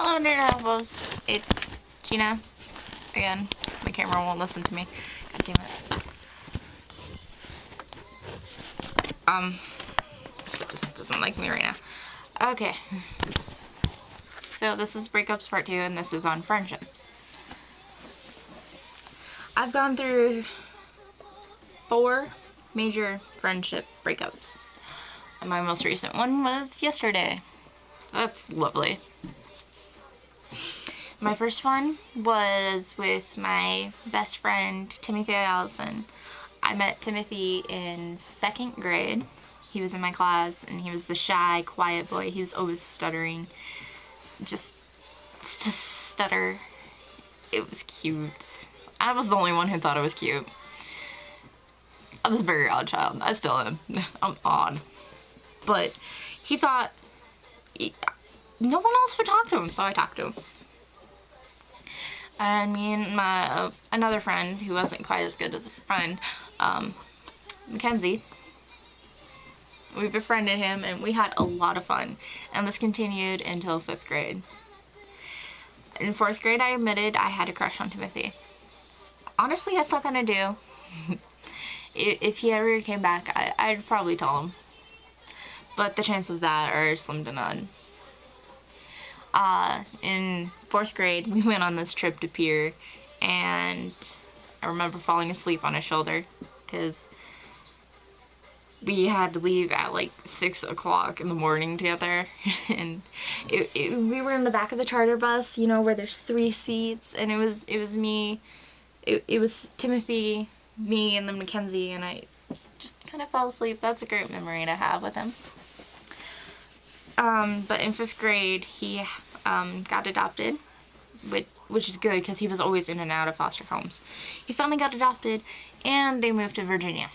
Hello, Internet Elbows. It's Gina. Again, my camera won't listen to me. God damn it. It just doesn't like me right now. Okay. So this is Breakups Part 2, and this is on friendships. I've gone through 4 major friendship breakups. And my most recent one was yesterday. So that's lovely. My first one was with my best friend, Timothy Allison. I met Timothy in 2nd grade. He was in my class, and he was the shy, quiet boy. He was always stuttering. Just stutter. It was cute. I was the only one who thought it was cute. I was a very odd child. I still am. I'm odd. But he thought no one else would talk to him, so I talked to him. And me and my another friend, who wasn't quite as good as a friend, Mackenzie, we befriended him, and we had a lot of fun. And this continued until 5th grade. In 4th grade, I admitted I had a crush on Timothy. Honestly, I still kind of do. If he ever came back, I'd probably tell him. But the chances of that are slim to none. In 4th grade, we went on this trip to Pier, and I remember falling asleep on his shoulder, because we had to leave at like 6 o'clock in the morning together, and we were in the back of the charter bus, you know, where there's 3 seats, and it was me, it was Timothy, me, and then Mackenzie, and I just kind of fell asleep. That's a great memory to have with him. But in 5th grade, he got adopted, which is good because he was always in and out of foster homes. He finally got adopted, and they moved to Virginia.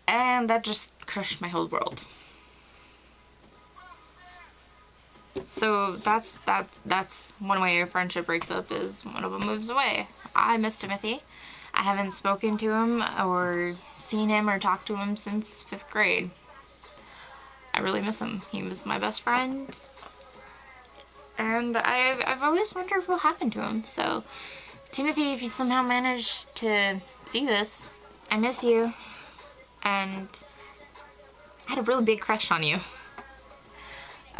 And that just crushed my whole world. So that's one way a friendship breaks up, is one of them moves away. I miss Timothy. I haven't spoken to him or seen him or talked to him since 5th grade. I really miss him. He was my best friend, and I've always wondered what happened to him. So, Timothy, if you somehow managed to see this, I miss you, and I had a really big crush on you.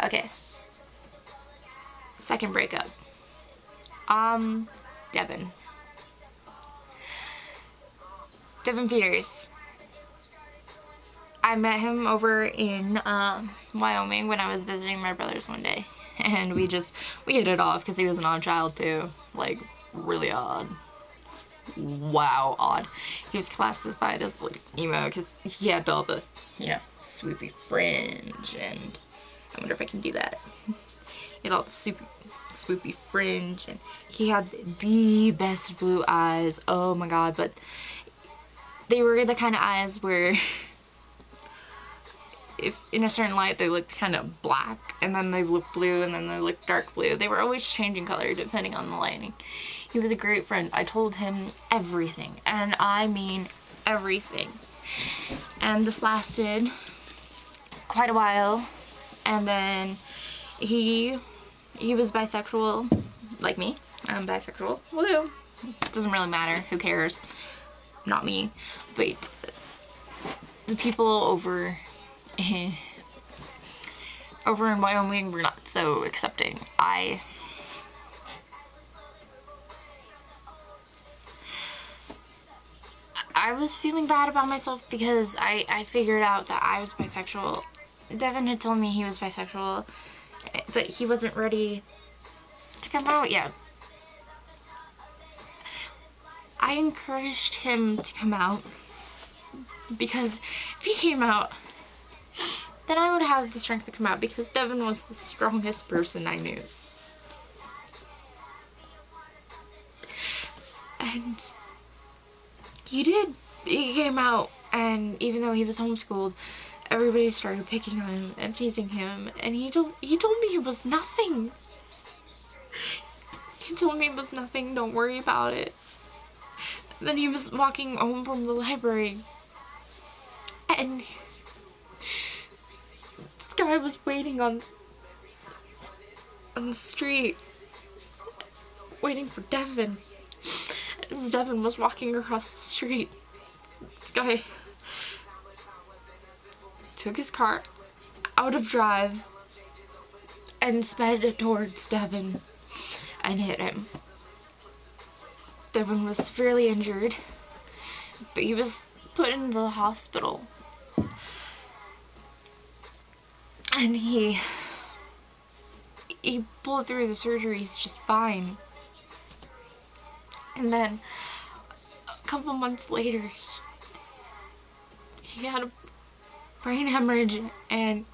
Okay. 2nd breakup. Devin. Devin Peters. I met him over in Wyoming when I was visiting my brothers one day, and we hit it off because he was an odd child too, like really odd. Wow, odd. He was classified as like emo because he had all the, you know, swoopy fringe, and I wonder if I can do that. He had all the swoopy fringe, and he had the best blue eyes. Oh my god! But they were the kind of eyes where, if in a certain light they look kind of black, and then they look blue, and then they look dark blue. They were always changing color depending on the lighting. He was a great friend. I told him everything, and I mean everything. And this lasted quite a while, and then he was bisexual, like me. I'm bisexual. Woo! It doesn't really matter. Who cares? Not me. But the people over in Wyoming were not so accepting. I was feeling bad about myself because I figured out that I was bisexual. Devin had told me he was bisexual, but he wasn't ready to come out yet. I encouraged him to come out, because if he came out, then I would have the strength to come out, because Devin was the strongest person I knew. And he did. He came out, and even though he was homeschooled, everybody started picking on him and teasing him, and he told me it was nothing. He told me it was nothing, don't worry about it. Then he was walking home from the library, and this guy was waiting on on the street waiting for Devin. As Devin was walking across the street, this guy took his car out of drive and sped towards Devin and hit him. Devin was severely injured, but he was put into the hospital. And he pulled through the surgeries just fine. And then a couple months later, he had a brain hemorrhage and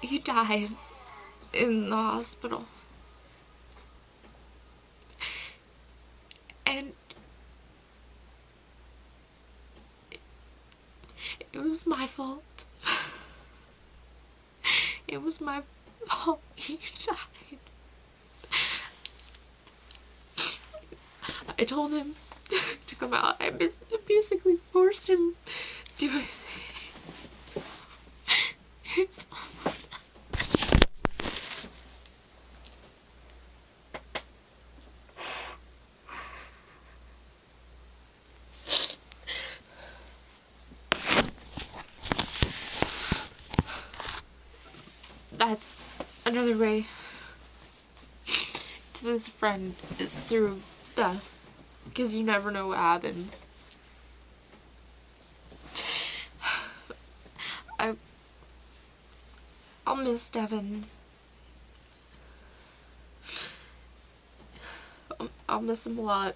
he died in the hospital. And it was my fault. It was my fault he died. I told him to come out. I basically forced him to do it. That's another way to lose a friend, is through death, because you never know what happens. I'll miss Devin. I'll miss him a lot.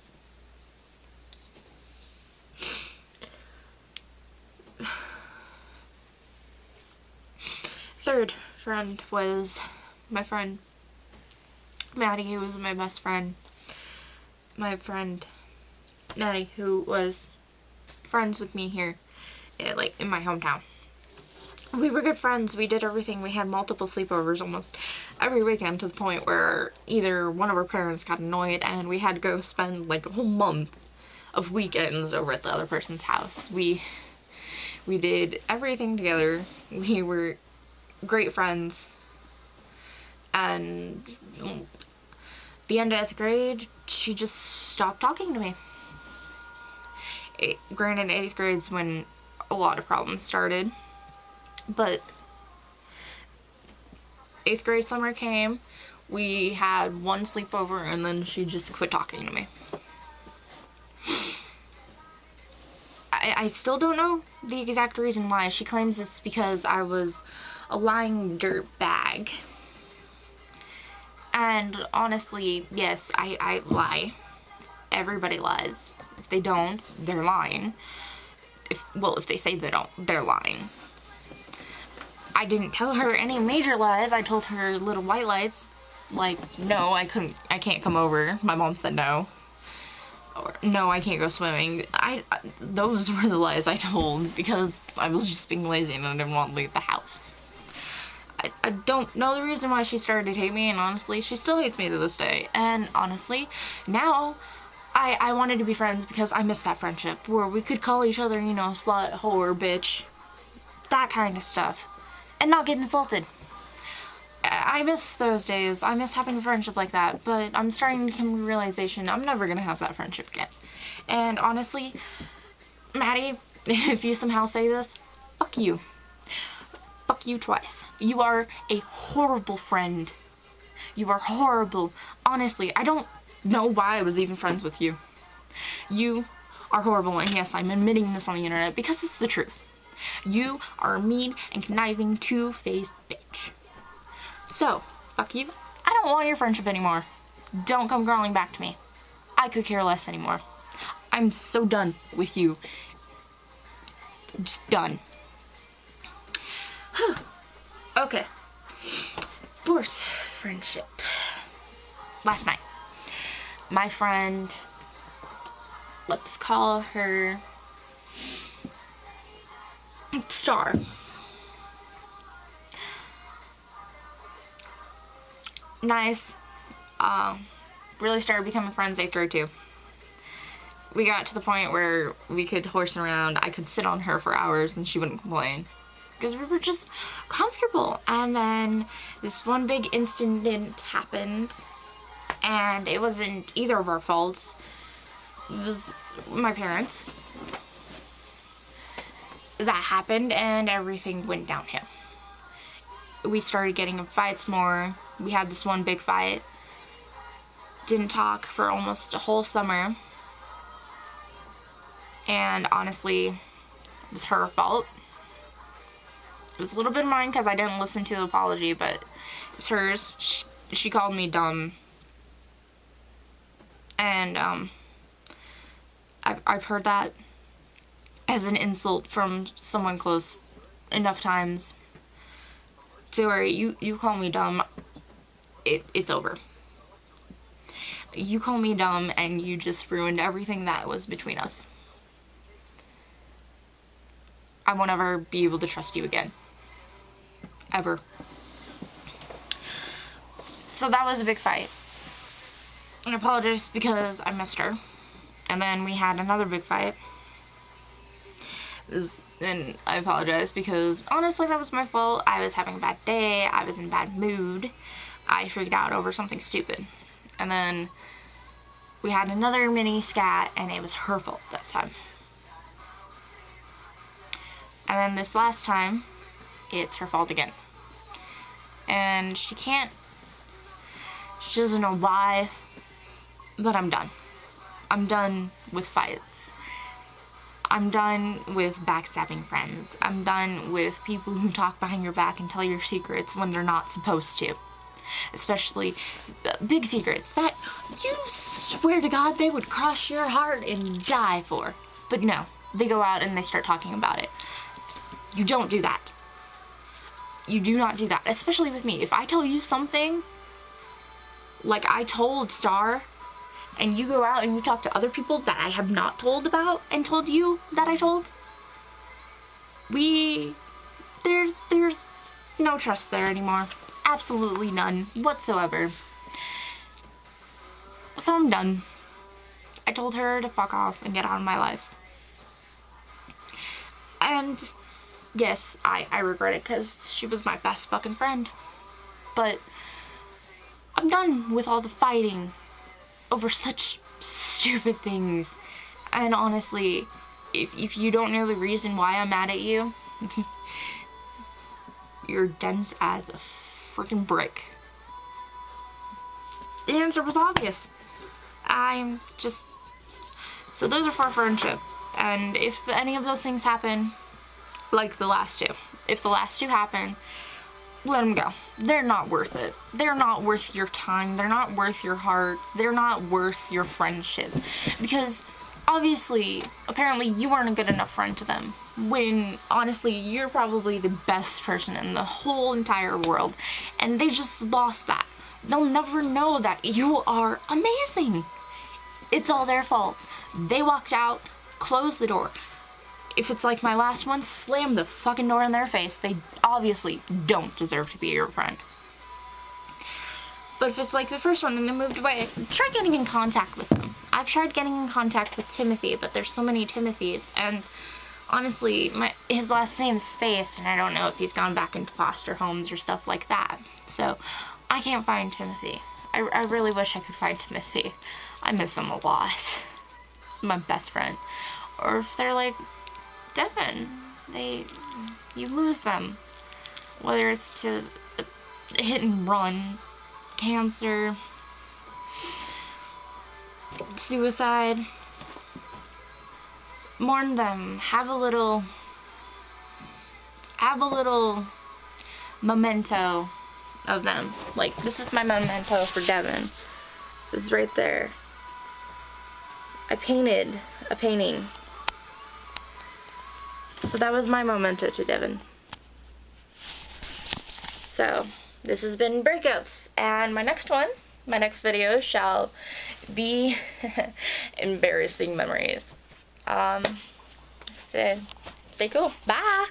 Third friend was my friend Maddie, who was my best friend. My friend Maddie, who was friends with me here, in my hometown. We were good friends. We did everything. We had multiple sleepovers almost every weekend, to the point where either one of our parents got annoyed and we had to go spend like a whole month of weekends over at the other person's house. We did everything together. We were great friends. And the end of 8th grade, she just stopped talking to me. Granted, 8th grade's when a lot of problems started. But 8th grade summer came, we had one sleepover, and then she just quit talking to me. I still don't know the exact reason why. She claims it's because I was a lying dirtbag. And honestly, yes, I lie. Everybody lies. If they don't, they're lying. If they say they don't, they're lying. I didn't tell her any major lies. I told her little white lies, like, no, I can't come over. My mom said no. Or, no, I can't go swimming. Those were the lies I told, because I was just being lazy and I didn't want to leave the house. I don't know the reason why she started to hate me, and honestly, she still hates me to this day. And honestly, now, I wanted to be friends because I miss that friendship, where we could call each other, slut, whore, bitch, that kind of stuff, and not get insulted. I miss those days. I miss having a friendship like that, but I'm starting to come to the realization I'm never gonna have that friendship again. And honestly, Maddie, if you somehow say this, fuck you. Fuck you twice. You are a horrible friend. You are horrible. Honestly, I don't know why I was even friends with you. You are horrible, and yes, I'm admitting this on the internet because it's the truth. You are a mean and conniving, two-faced bitch. So, fuck you. I don't want your friendship anymore. Don't come crawling back to me. I could care less anymore. I'm so done with you. Just done. Okay. Fourth friendship. Last night. My friend, let's call her Star. Nice. Really started becoming friends 8th grade too. We got to the point where we could horse around. I could sit on her for hours and she wouldn't complain. because we were just comfortable. And then this one big incident happened, and it wasn't either of our faults. It was my parents. That happened, and everything went downhill. We started getting in fights more. We had this one big fight. Didn't talk for almost a whole summer. And honestly, it was her fault. It was a little bit of mine because I didn't listen to the apology, but it was hers. She called me dumb. And I've heard that as an insult from someone close enough times to where you call me dumb, it's over. You call me dumb and you just ruined everything that was between us. I won't ever be able to trust you again. Ever. So that was a big fight. I apologized because I missed her. And then we had another big fight. And I apologize because honestly that was my fault. I was having a bad day. I was in a bad mood. I freaked out over something stupid. And then we had another mini scat, and it was her fault that time. And then this last time, it's her fault again. And she doesn't know why, but I'm done. I'm done with fights. I'm done with backstabbing friends. I'm done with people who talk behind your back and tell your secrets when they're not supposed to. Especially big secrets that you swear to God they would crush your heart and die for. But no, they go out and they start talking about it. You don't do that. You do not do that. Especially with me. If I tell you something, like I told Star, and you go out and you talk to other people that I have not told about and told you that I told, there's no trust there anymore. Absolutely none whatsoever. So I'm done. I told her to fuck off and get out of my life. And yes, I regret it because she was my best fucking friend. But I'm done with all the fighting over such stupid things. And honestly, if you don't know the reason why I'm mad at you, you're dense as a freaking brick. The answer was obvious. I'm just... So those are for friendship. And if any of those things happen, like the last two, if the last two happen, let them go. They're not worth it. They're not worth your time. They're not worth your heart. They're not worth your friendship. Because obviously, apparently you weren't a good enough friend to them. When, honestly, you're probably the best person in the whole entire world. And they just lost that. They'll never know that you are amazing. It's all their fault. They walked out, closed the door. If it's like my last one, slam the fucking door in their face. They obviously don't deserve to be your friend. But if it's like the first one and they moved away, try getting in contact with them. I've tried getting in contact with Timothy, but there's so many Timothys, and honestly, his last name is Space, and I don't know if he's gone back into foster homes or stuff like that. So, I can't find Timothy. I really wish I could find Timothy. I miss him a lot. He's my best friend. Or if they're like Devin, you lose them. Whether it's to a hit and run, cancer, suicide. Mourn them. Have a little memento of them. Like, this is my memento for Devin. This is right there. I painted a painting. So that was my memento to Devin. So, this has been Breakups, and my next video shall be embarrassing memories. Stay cool. Bye!